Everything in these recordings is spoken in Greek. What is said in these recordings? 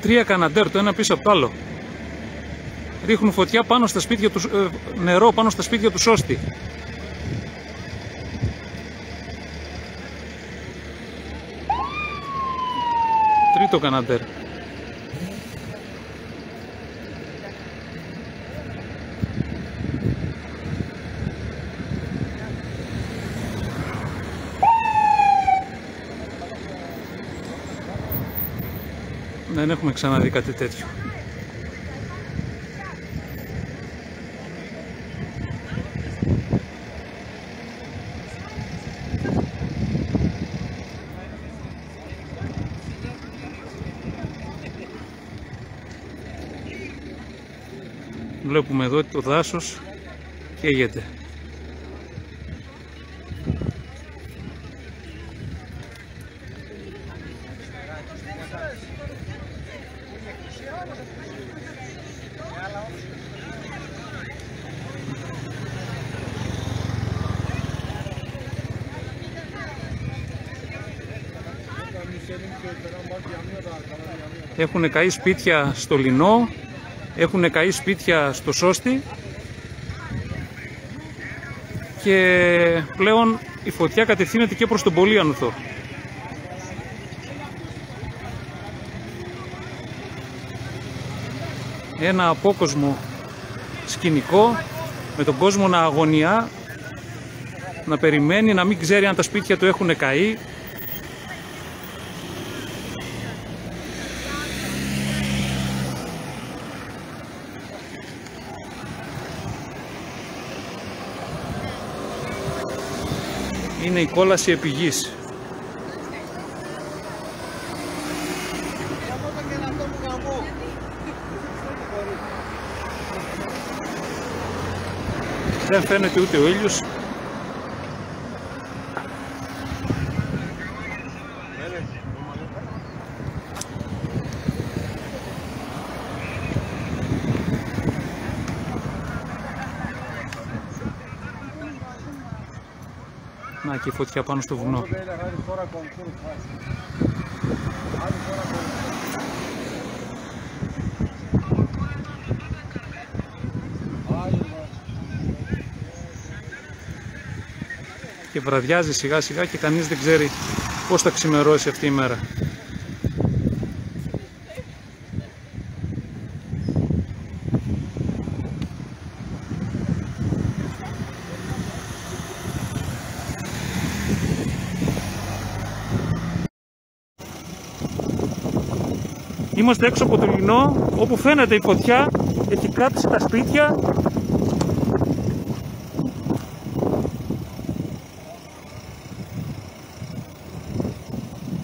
Τρία καναντέρ, το ένα πίσω από το άλλο. Ρίχνουν φωτιά πάνω στα σπίτια του, νερό πάνω στα σπίτια του σώστη. Τρίτο καναντέρ. Δεν έχουμε ξαναδεί κάτι τέτοιο. Βλέπουμε εδώ ότι το δάσος καίγεται. Έχουν καεί σπίτια στο Λινό, έχουν καεί σπίτια στο Σώστη και πλέον η φωτιά κατευθύνεται και προς τον Πολύανθο. Ένα απόκοσμο σκηνικό με τον κόσμο να αγωνιά, να περιμένει, να μην ξέρει αν τα σπίτια του έχουν καεί. Είναι η κόλαση επί γης. Δεν φαίνεται ούτε ο ήλιος. Να και η φωτιά πάνω στο βουνό. Και βραδιάζει σιγά σιγά και κανείς δεν ξέρει πώς θα ξημερώσει αυτή η μέρα. Είμαστε έξω από το Λινό, όπου φαίνεται η φωτιά, έχει κράτησει τα σπίτια.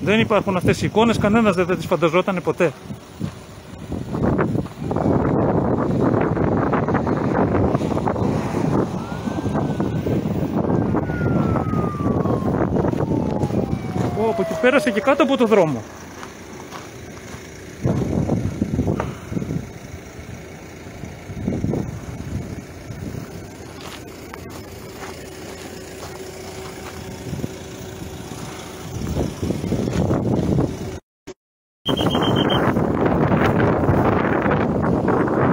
Δεν υπάρχουν αυτές οι εικόνες, κανένας δεν τις φανταζόταν ποτέ. Από εκεί πέρασε και κάτω από το δρόμο.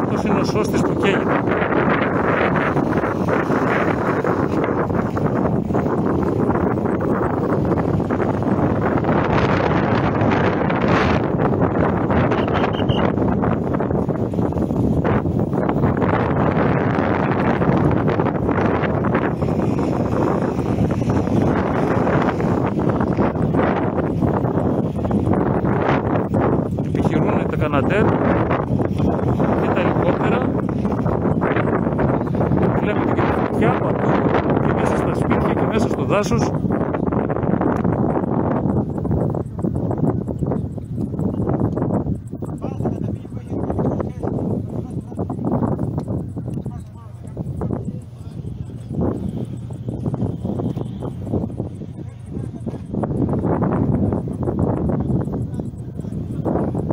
Αυτός είναι ο σώστης που καίγεται. Ισκαντέρ και τα ελικόπτερα. Βλέπετε και τη φωτιά παντού και μέσα στα σπίτια και μέσα στο δάσος.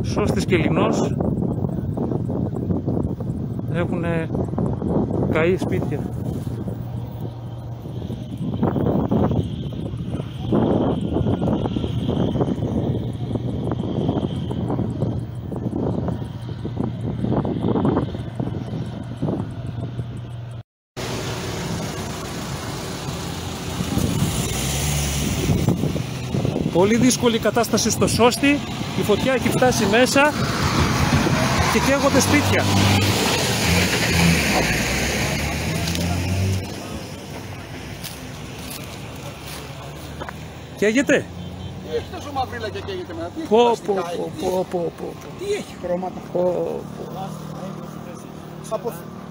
Σώστης και Λινός έχουν καεί σπίτια. Πολύ δύσκολη η κατάσταση στο Σώστη, η φωτιά έχει φτάσει μέσα και καίγονται σπίτια. Καίγεται. Τι έχει τόσο μαυρίλα και καίγεται μετά, τι έχει Τι έχει χρώματα.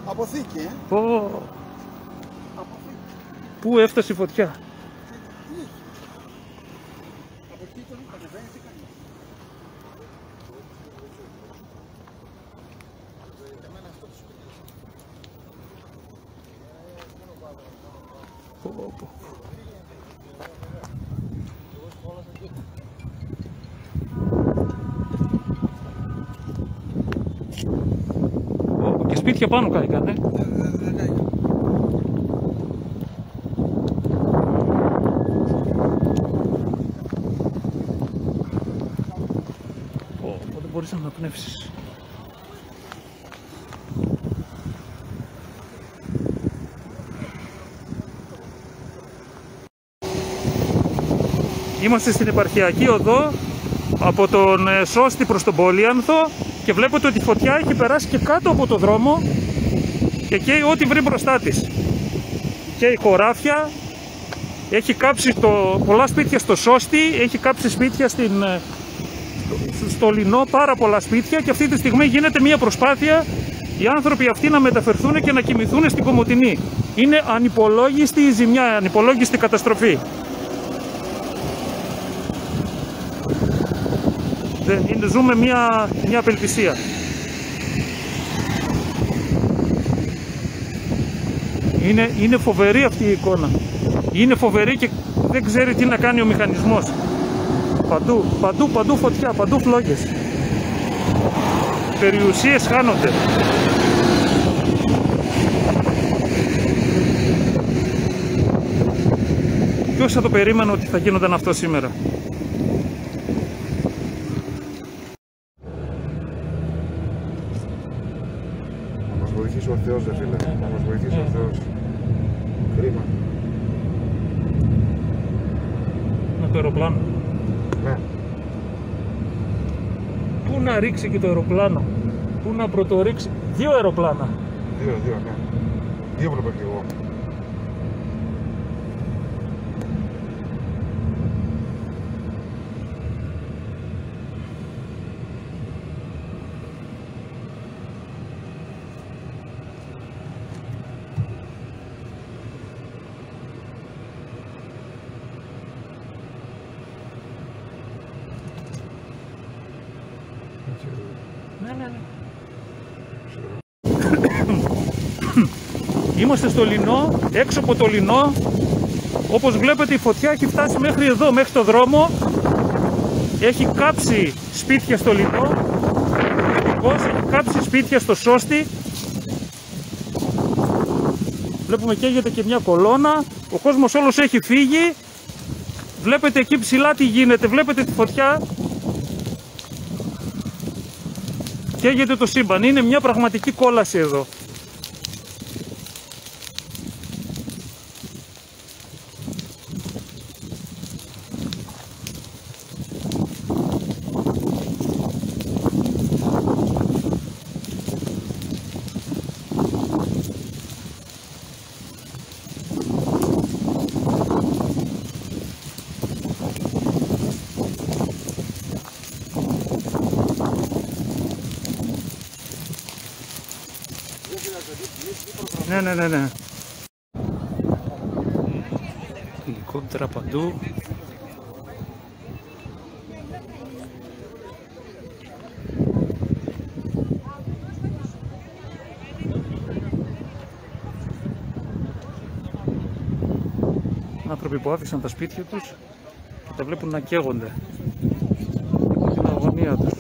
Αποθήκη, Πού έφτασε η φωτιά. Και σπίτια πάνω κάηκαν, δεν μπορείς να αναπνεύσεις. Είμαστε στην επαρχιακή οδό από τον Σώστη προς τον Πολύανθο και βλέπετε ότι η φωτιά έχει περάσει και κάτω από το δρόμο και καίει ό,τι βρει μπροστά της. Καίει χωράφια, έχει κάψει πολλά σπίτια στο Σώστη, έχει κάψει σπίτια στο Λινό, πάρα πολλά σπίτια, και αυτή τη στιγμή γίνεται μια προσπάθεια οι άνθρωποι αυτοί να μεταφερθούν και να κοιμηθούν στην Κομοτηνή. Είναι ανυπολόγιστη η ζημιά, ανυπολόγιστη καταστροφή. Ζούμε μια απελπισία. Είναι φοβερή αυτή η εικόνα. Είναι φοβερή και δεν ξέρει τι να κάνει ο μηχανισμός. Παντού φωτιά, παντού φλόγες. Περιουσίες χάνονται. Ποιος θα το περίμενε ότι θα γίνονταν αυτό σήμερα. Να μας βοηθήσει ο Θεός, δε φίλε. Να μας βοηθήσει ο Θεός. Κρίμα. Με το αεροπλάνο. Ναι. Πού να ρίξει και το αεροπλάνο. Πού να πρωτορίξει. 2 αεροπλάνα. 2, ναι. 2 βλέπω και εγώ. Ναι. Είμαστε στο Λινό, έξω από το Λινό. Όπως βλέπετε η φωτιά έχει φτάσει μέχρι εδώ, μέχρι το δρόμο. Έχει κάψει σπίτια στο Λινό, έχει κάψει σπίτια στο Σώστη. Βλέπουμε καίγεται και μια κολόνα. Ο κόσμος όλος έχει φύγει. Βλέπετε εκεί ψηλά τι γίνεται, βλέπετε τη φωτιά. Καίγεται το σύμπαν, είναι μια πραγματική κόλαση εδώ. Ναι. Ελικόπτερα παντού. Άνθρωποι που άφησαν τα σπίτια τους και τα βλέπουν να καίγονται από την αγωνία τους.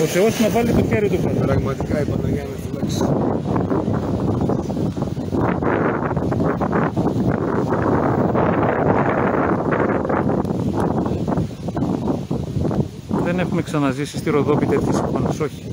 Ο Θεός να βάλει το χέρι του πάνω. Πραγματικά η Παναγία να φυλάξει. Δεν έχουμε ξαναζήσει στη Ροδόπη τέτοιες εικόνες, όχι.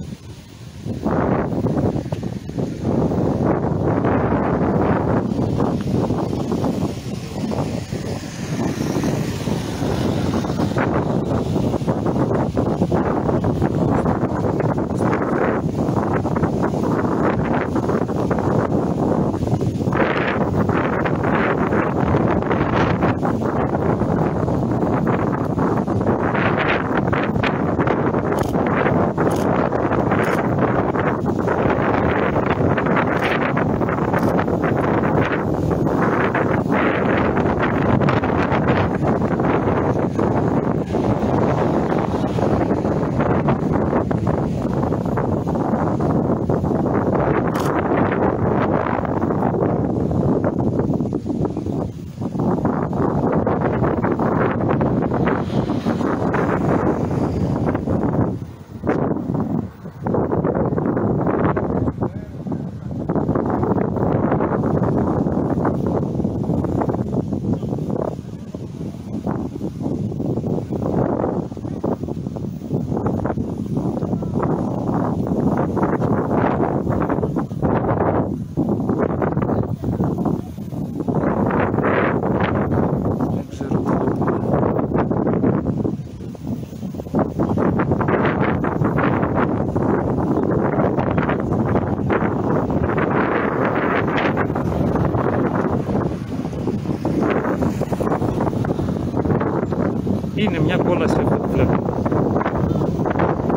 Είναι μια κόλαση αυτό που βλέπω.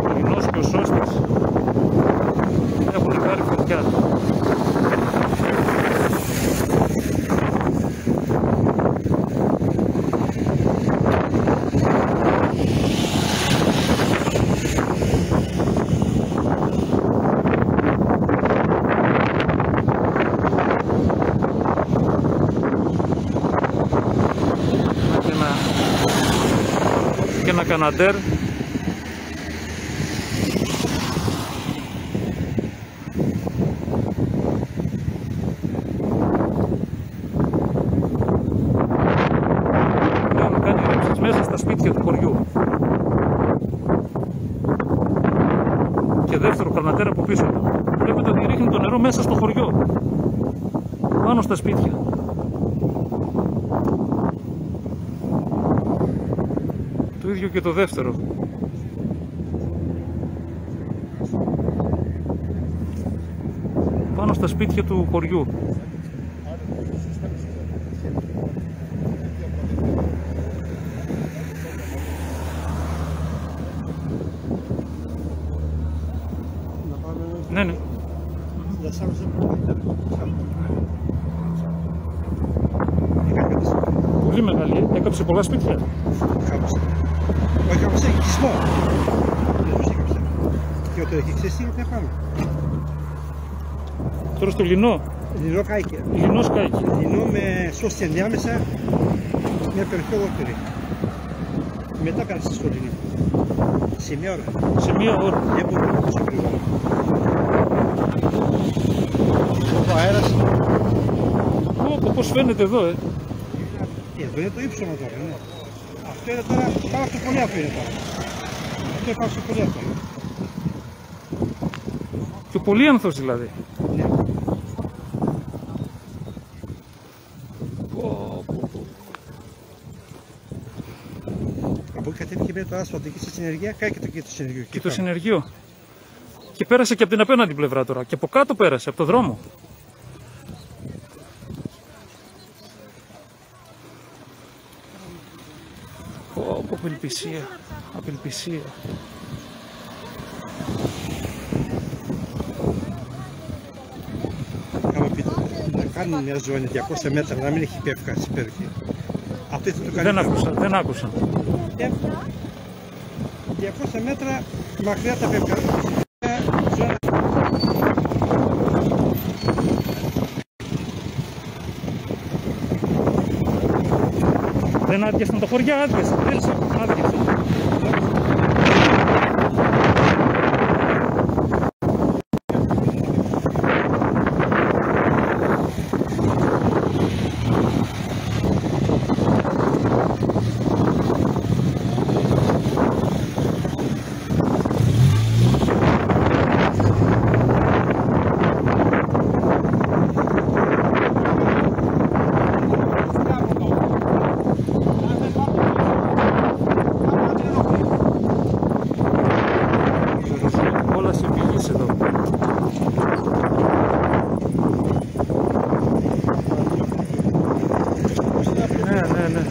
Ο Λινός και ο Σώστης έχουν πάρει φωτιά. Και ένα καναντέρ. Έχουν κάνει ρήψεις μέσα στα σπίτια του χωριού. Και δεύτερο καναντέρ από πίσω. Βλέπετε ότι ρίχνει το νερό μέσα στο χωριό. Πάνω στα σπίτια. Το ίδιο και το δεύτερο. Πάνω στα σπίτια του χωριού. Ναι. Πολύ μεγάλη, έκαψε πολλά σπίτια. Έκαψε οικισμό. Και όταν έχει ξεστεί, τι πάμε. Τώρα στο Λινό. Λινό κάηκε. Λινός κάηκε. Λινό με σώστη ενδιάμεσα, μια περιοχή ολόκληρη. Μετά πέρασε στο Λινό. Σε μια ώρα. Σε μια ώρα. Δεν μπορούμε να το γρήγορα. Ο αέρας. Πώς φαίνεται εδώ, Εδώ είναι το ύψωμα τώρα, ναι. Αυτό είναι τώρα πάνω στο πολύ αυτό είναι τώρα. Αυτό είναι πάνω στο πολύ αυτό. Και ο πολύανθος δηλαδή. Ναι. Από εκεί κατέβηκε πέρα το άσφαλτο εκεί στη συνεργεία, κάει και το κέντρο του συνεργείου. Και το συνεργείο. Και πέρασε και από την απέναντι πλευρά τώρα. Και από κάτω πέρασε, από το δρόμο. Απελπισία. Απελπισία. Άμα πει να κάνουν μια ζώνη 200 μέτρα, να μην έχει πέφκα στην περιοχή. Αυτό θα το κάνει. Δεν άκουσα. 200 μέτρα μακριά τα πέφκα. Δεν άδειασαν τα χωριά, άδειασαν. Όλα σε πηγής εδώ. Ναι.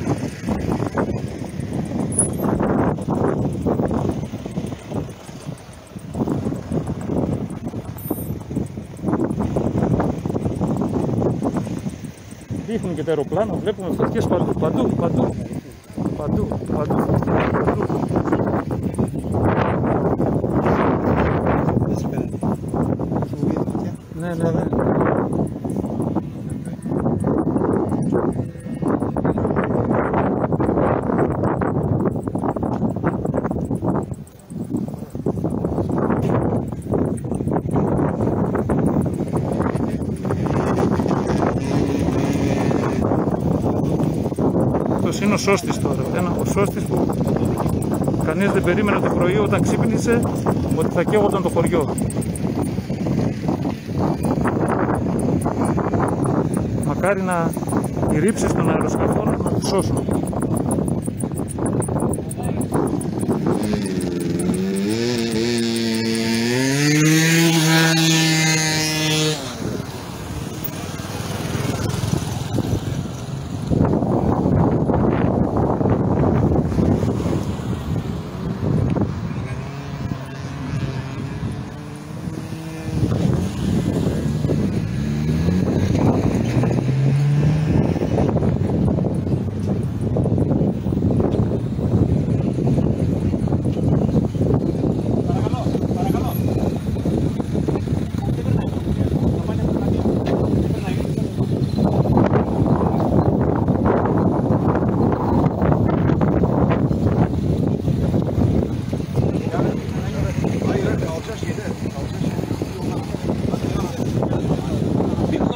Δείχνουν και τα αεροπλάνα, βλέπουμε φωτιές παντού. Ναι. Αυτός είναι ο σώστης τώρα. Ο σώστης που κανείς δεν περίμενε το πρωί όταν ξύπνησε ότι θα καίγονταν το χωριό. Μακάρι να οι ρήψεις των αεροσκαφών να τους σώσουν.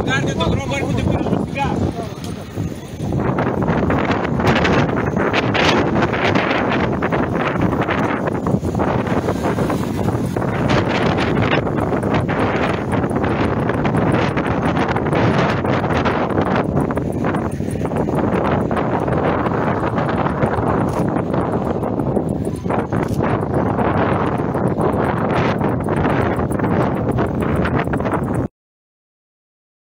Κάντε τον δρόμο, έρχονται πίσω στο φυγά.